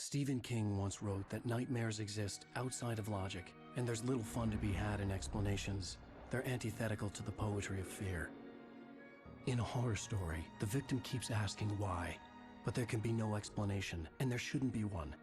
Stephen King once wrote that nightmares exist outside of logic, and there's little fun to be had in explanations. They're antithetical to the poetry of fear. In a horror story, the victim keeps asking why, but there can be no explanation, and there shouldn't be one.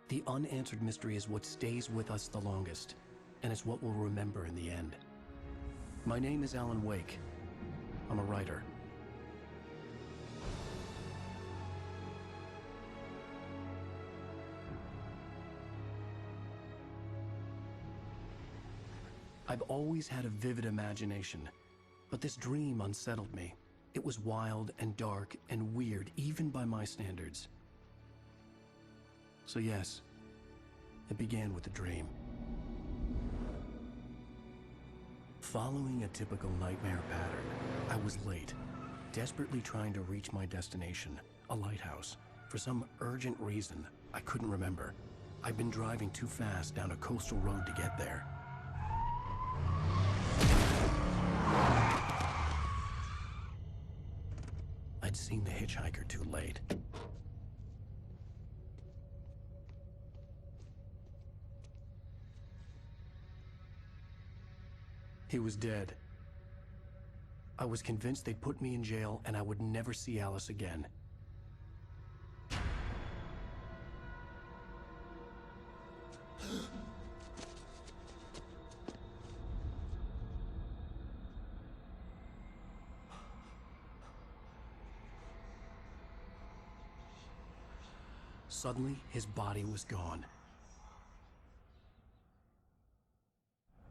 The unanswered mystery is what stays with us the longest, and it's what we'll remember in the end. My name is Alan Wake. I'm a writer. I've always had a vivid imagination, but this dream unsettled me. It was wild and dark and weird, even by my standards. So yes, it began with a dream. Following a typical nightmare pattern, I was late, desperately trying to reach my destination, a lighthouse. For some urgent reason, I couldn't remember. I'd been driving too fast down a coastal road to get there. I'd seen the hitchhiker too late. He was dead. I was convinced they'd put me in jail and I would never see Alice again. Suddenly, his body was gone.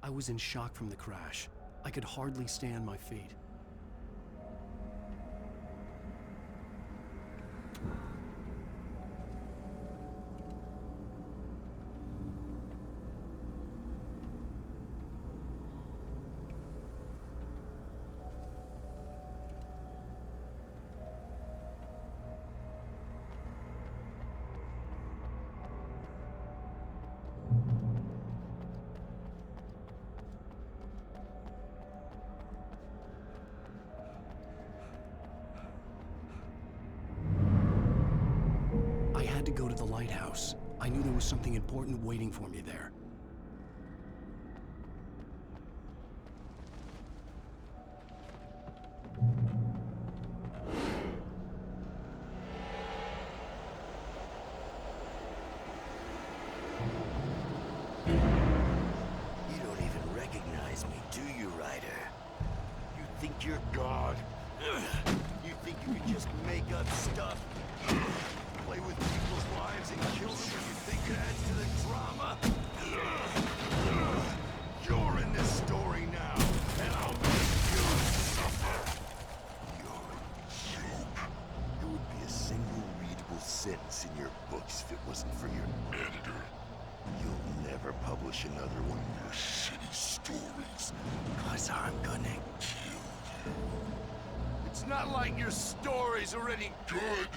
I was in shock from the crash. I could hardly stay on my feet. I had to go to the lighthouse. I knew there was something important waiting for me there. You don't even recognize me, do you, Ryder? You think you're God? You think you can just make up stuff? Play with people's lives and kill them when you think it adds to the drama? You're in this story now, and I'll make you suffer! You're a joke. It would be a single readable sentence in your books if it wasn't for your editor. You'll never publish another one of your shitty stories, 'cause I'm gonna kill you. It's not like your stories are any good.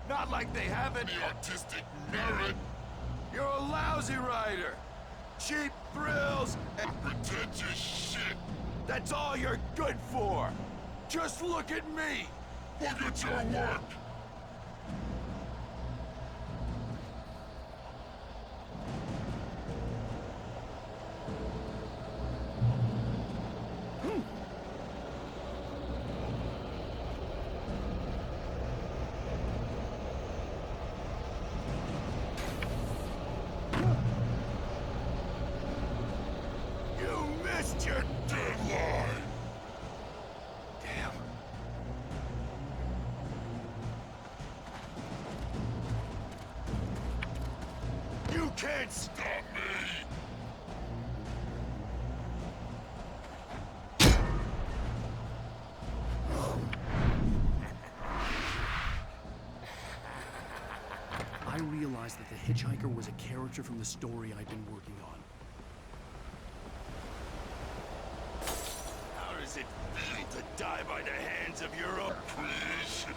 Not like they have any artistic merit. You're a lousy writer. Cheap thrills and pretentious shit. That's all you're good for. Just look at me. Look at your work. Your deadline! Damn. You can't stop me! I realized that the hitchhiker was a character from the story I'd been working on. How does it feel to die by the hands of your own creation?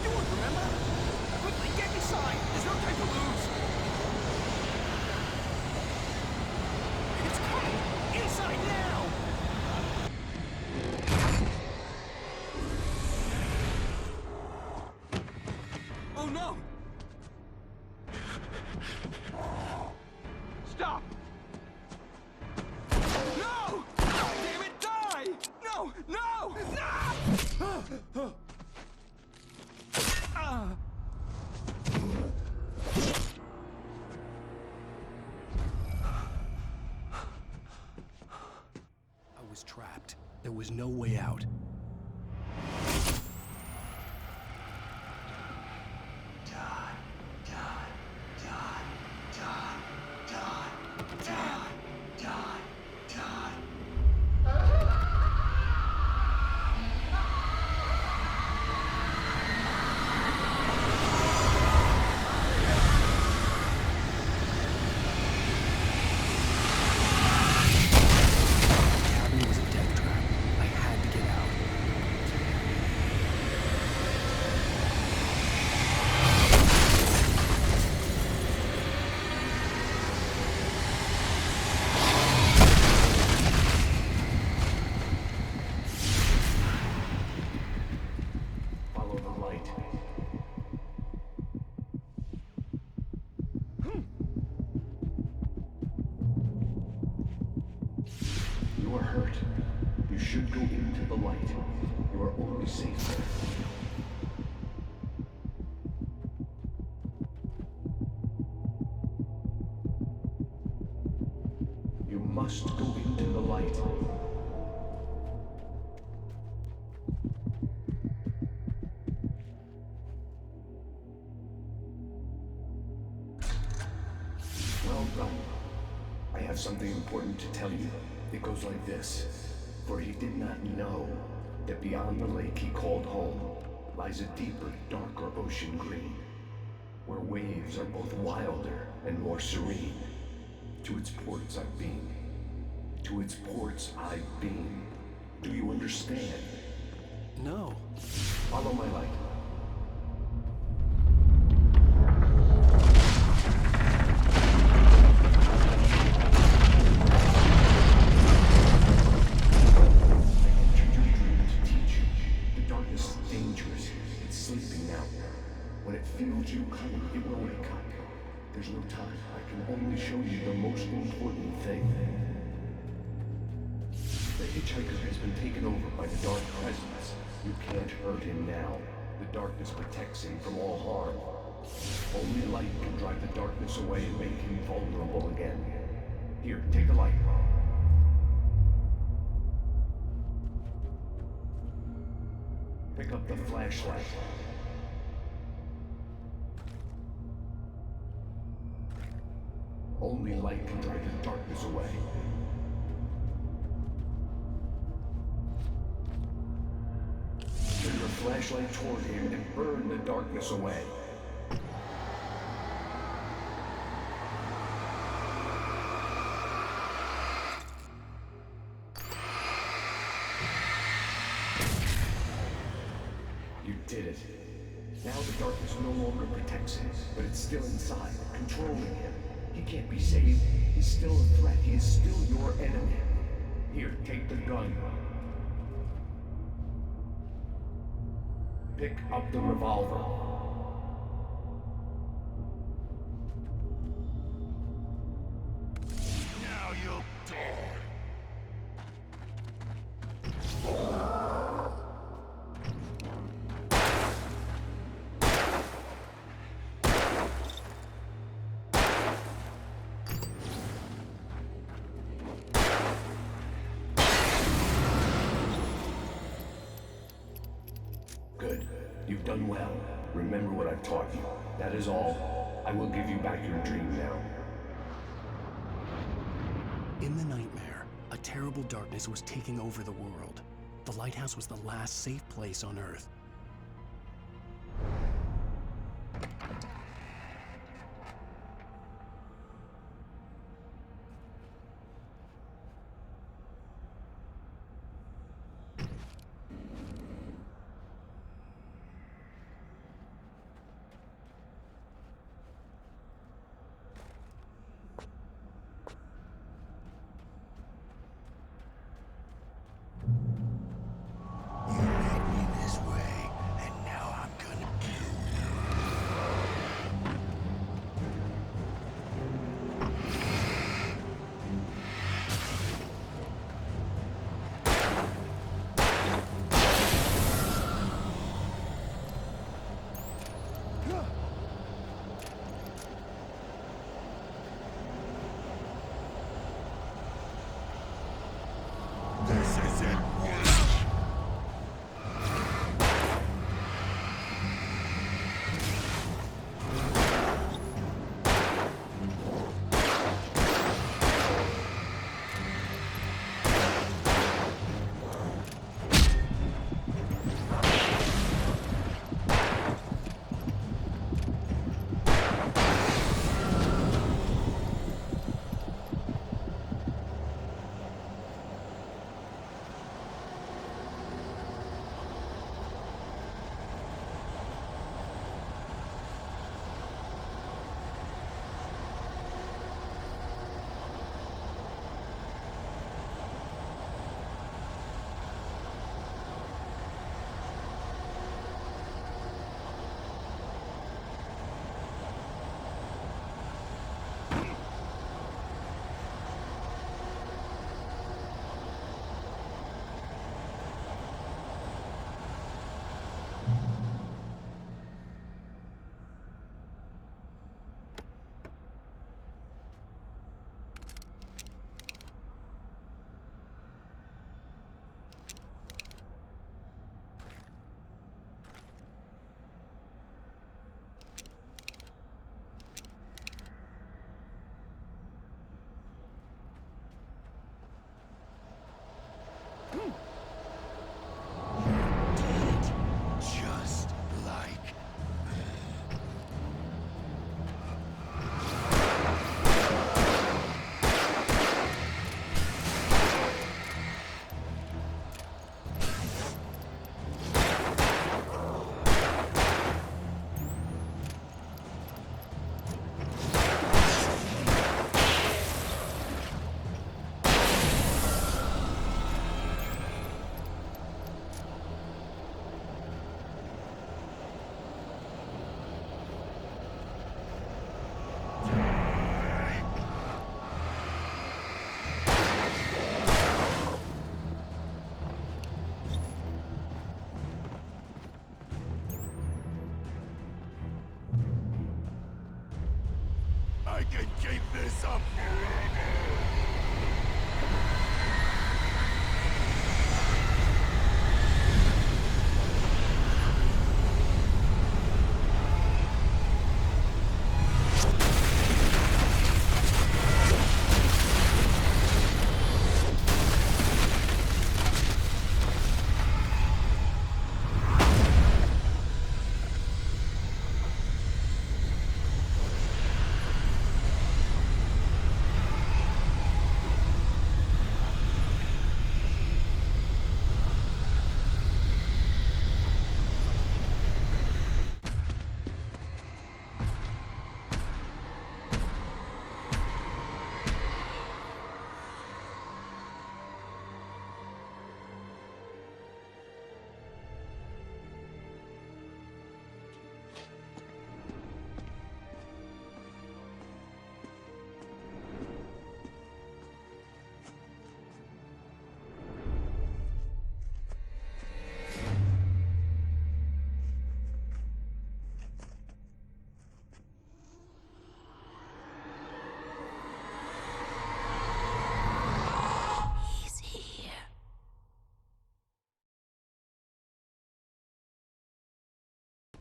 steward, remember? Quickly, get inside! There's no time to lose! It's coming! Inside now! Oh no! Stop! No! Damn it, die! No! No! No! I was trapped. There was no way out. The cabin was a death trap. I had to get out. Follow the light. You are hurt. You should go into the light. You are only safe there. You must go into the light. Well done. I have something important to tell you. It goes like this. For he did not know that beyond the lake he called home lies a deeper, darker ocean green, where waves are both wilder and more serene. To its ports I've been. To its ports I've been. Do you understand? No. Follow my light. When it feels you coming, it will wake up. There's no time. I can only show you the most important thing. The hitchhiker has been taken over by the dark presence. You can't hurt him now. The darkness protects him from all harm. Only light can drive the darkness away and make him vulnerable again. Here, take the light. Pick up the flashlight. Only light can drive the darkness away. Turn your flashlight toward him and burn the darkness away. You did it. Now the darkness no longer protects him, but it's still inside, controlling him. He can't be saved. He's still a threat. He is still your enemy. Here, take the gun. Pick up the revolver. Now you'll die. Good. You've done well. Remember what I've taught you. That is all. I will give you back your dream now. In the nightmare, a terrible darkness was taking over the world. The lighthouse was the last safe place on Earth. can keep this up forever!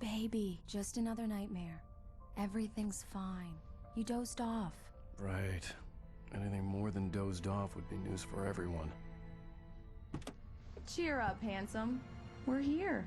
Baby, just another nightmare. Everything's fine. You dozed off. Right. Anything more than dozed off would be news for everyone. Cheer up, handsome. We're here.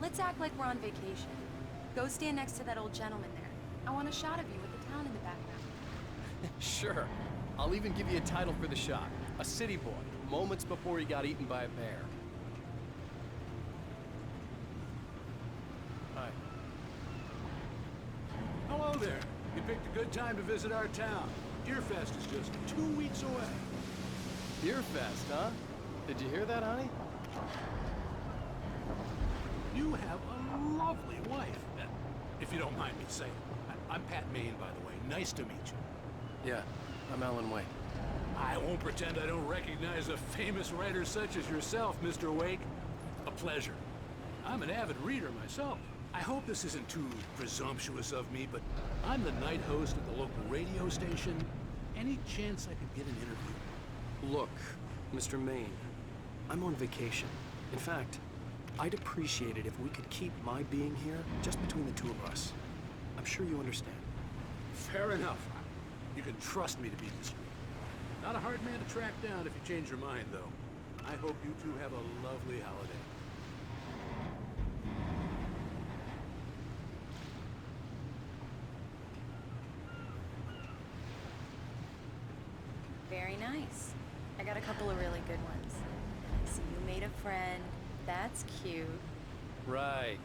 Let's act like we're on vacation. Go stand next to that old gentleman there. I want a shot of you with the town in the background. Sure. I'll even give you a title for the shot. A city boy, moments before he got eaten by a bear. Hi. Hello there. You picked a good time to visit our town. Deerfest is just 2 weeks away. Deerfest, huh? Did you hear that, honey? You have a lovely wife, if you don't mind me saying. I'm Pat Maine, by the way. Nice to meet you. Yeah, I'm Alan Wake. I won't pretend I don't recognize a famous writer such as yourself, Mr. Wake. A pleasure. I'm an avid reader myself. I hope this isn't too presumptuous of me, but I'm the night host at the local radio station. Any chance I could get an interview? Look, Mr. Maine, I'm on vacation. In fact, I'd appreciate it if we could keep my being here just between the two of us. I'm sure you understand. Fair enough. You can trust me to be discreet. Not a hard man to track down if you change your mind, though. I hope you two have a lovely holiday. Very nice. I got a couple of really good ones. I see you made a friend. That's cute. Right.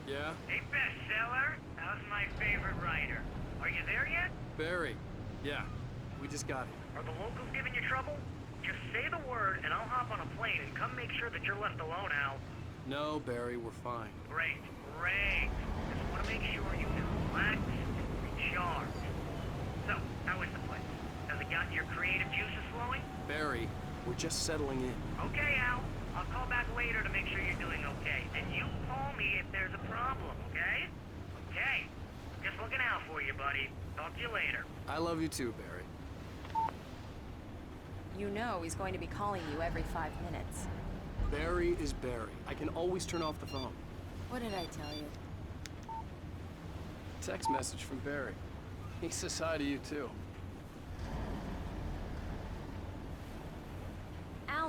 Yeah? Hey, bestseller. How's my favorite writer? Are you there yet? Barry. Yeah. We just got here. Are the locals giving you trouble? Just say the word, and I'll hop on a plane and come make sure that you're left alone, Al. No, Barry, we're fine. Great, great. Just want to make sure you can relax and recharge. So, how is the place? Has it gotten your creative juices flowing? Barry, we're just settling in. Okay, Al. I'll call back later to make sure you're doing okay. And you call me if there's a problem, okay? Okay. Just looking out for you, buddy. Talk to you later. I love you too, Barry. You know he's going to be calling you every 5 minutes. Barry is Barry. I can always turn off the phone. What did I tell you? Text message from Barry. He says hi to you too.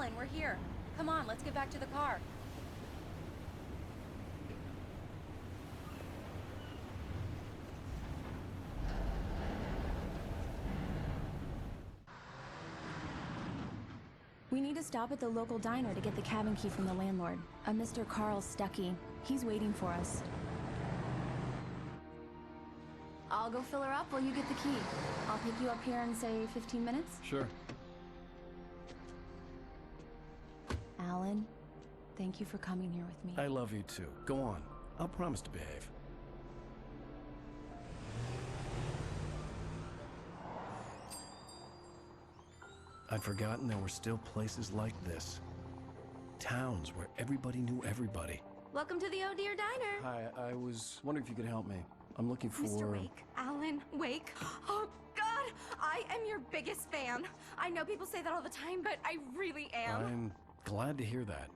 fine. We're here. Come on, let's get back to the car. We need to stop at the local diner to get the cabin key from the landlord, a Mr. Carl Stuckey. He's waiting for us. I'll go fill her up while you get the key. I'll pick you up here in, say, 15 minutes? Sure. Alan, thank you for coming here with me. I love you too. Go on. I'll promise to behave. I'd forgotten there were still places like this. Towns where everybody knew everybody. Welcome to the Oh Dear Diner. Hi, I was wondering if you could help me. I'm looking for... Mr. Wake. Alan Wake. Oh, God! I am your biggest fan. I know people say that all the time, but I really am. I'm glad to hear that.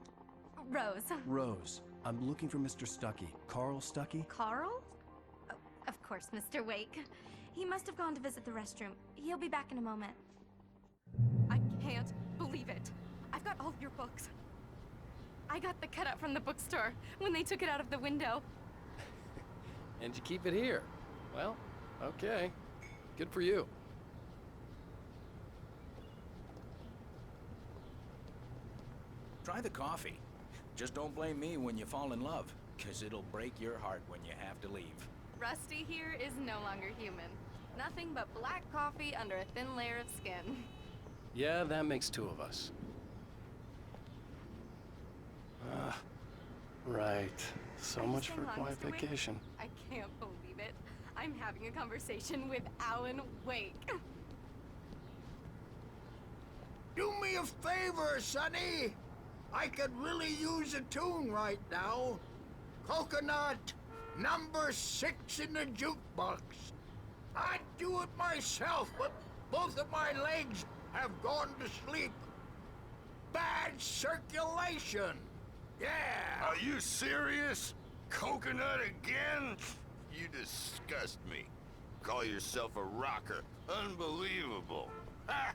Rose. Rose, I'm looking for Mr. Stuckey. Carl Stuckey? Carl? Oh, of course, Mr. Wake. He must have gone to visit the restroom. He'll be back in a moment. I can't believe it. I've got all your books. I got the cutout from the bookstore when they took it out of the window. And you keep it here. Well, okay. Good for you. Try the coffee. Just don't blame me when you fall in love, 'cause it'll break your heart when you have to leave. Rusty here is no longer human. Nothing but black coffee under a thin layer of skin. Yeah, that makes two of us. Right. So much for a quiet vacation. I can't believe it. I'm having a conversation with Alan Wake. Do me a favor, Sonny. I could really use a tune right now. Coconut, number 6 in the jukebox. I'd do it myself, but both of my legs have gone to sleep. Bad circulation. Yeah. Are you serious? Coconut again? You disgust me. Call yourself a rocker. Unbelievable. Ha!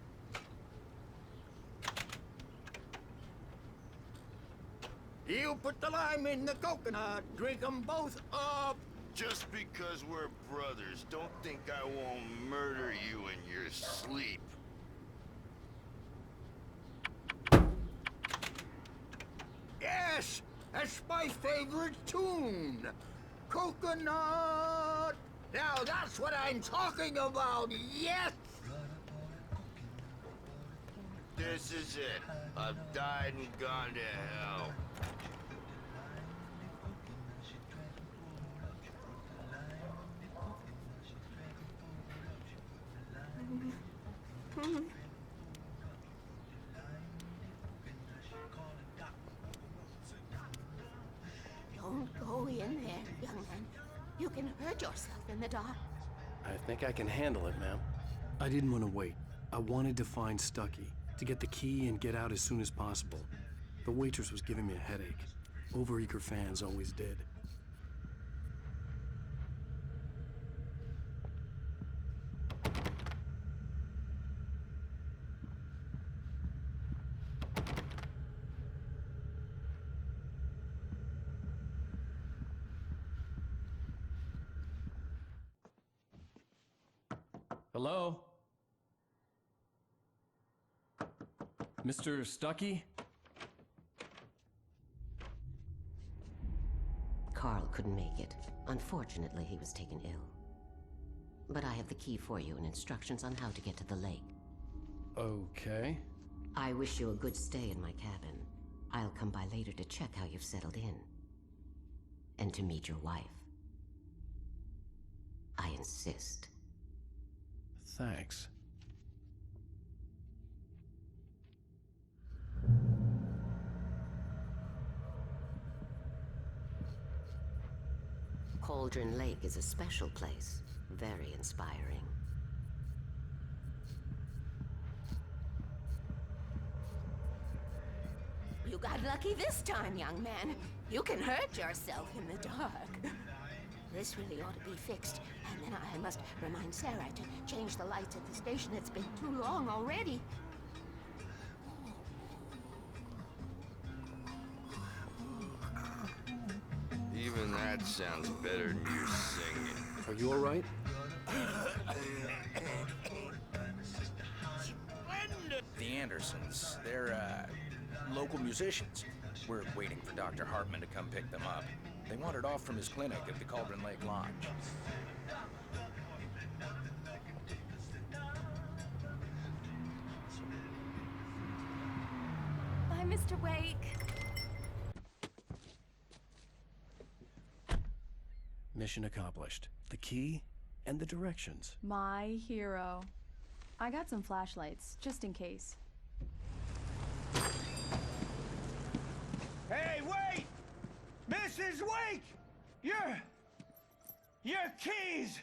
You put the lime in the coconut. Drink them both up. Just because we're brothers, don't think I won't murder you in your sleep. Yes, that's my favorite tune. Coconut. Now that's what I'm talking about. Yes. This is it. I've died and gone to hell. Don't go in there, young man. You can hurt yourself in the dark. I think I can handle it, ma'am. I didn't want to wait. I wanted to find Stuckey, to get the key and get out as soon as possible. The waitress was giving me a headache. Overeager fans always did. Hello? Mr. Stuckey? Carl couldn't make it. Unfortunately, he was taken ill. But I have the key for you and instructions on how to get to the lake. Okay. I wish you a good stay in my cabin. I'll come by later to check how you've settled in. And to meet your wife. I insist. Thanks. Cauldron Lake is a special place. Very inspiring. You got lucky this time, young man. You can hurt yourself in the dark. This really ought to be fixed. And then I must remind Sarah to change the lights at the station. It's been too long already. sounds better than your singing. Are you all right? The Andersons, they're, local musicians. We're waiting for Dr. Hartman to come pick them up. They wandered off from his clinic at the Cauldron Lake Lodge. Bye, Mr. Wake. Mission accomplished. The key and the directions. My hero. I got some flashlights, just in case. Hey, wait! Mrs. Wake! Your keys!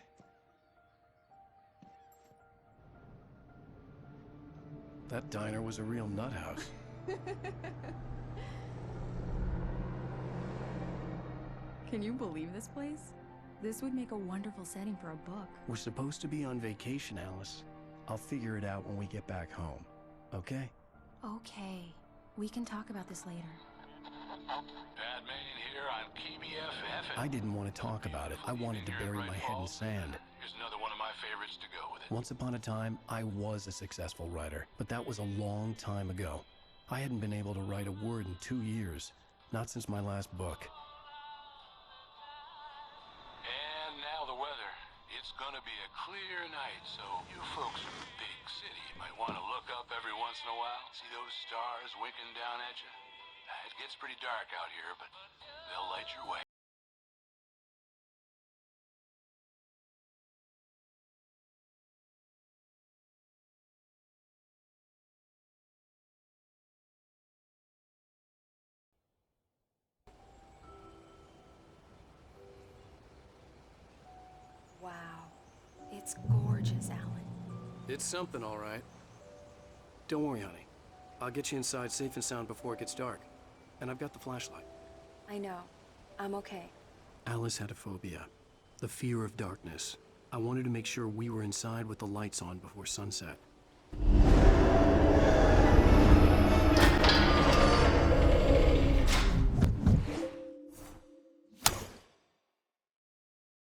That diner was a real nut house. Can you believe this place? This would make a wonderful setting for a book. We're supposed to be on vacation, Alice. I'll figure it out when we get back home. Okay? Okay. We can talk about this later. Batman here on KBFF. I didn't want to talk about it. I wanted to bury my head in sand. Here's another one of my favorites to go with it. Once upon a time, I was a successful writer, but that was a long time ago. I hadn't been able to write a word in 2 years, not since my last book. And now the weather. It's gonna be a clear night, so you folks in the big city might want to look up every once in a while. See those stars winking down at you? It gets pretty dark out here, but they'll light your way. Wow. It's gorgeous, Alan. It's something, all right. Don't worry, honey. I'll get you inside safe and sound before it gets dark. And I've got the flashlight. I know. I'm okay. Alice had a phobia. The fear of darkness. I wanted to make sure we were inside with the lights on before sunset.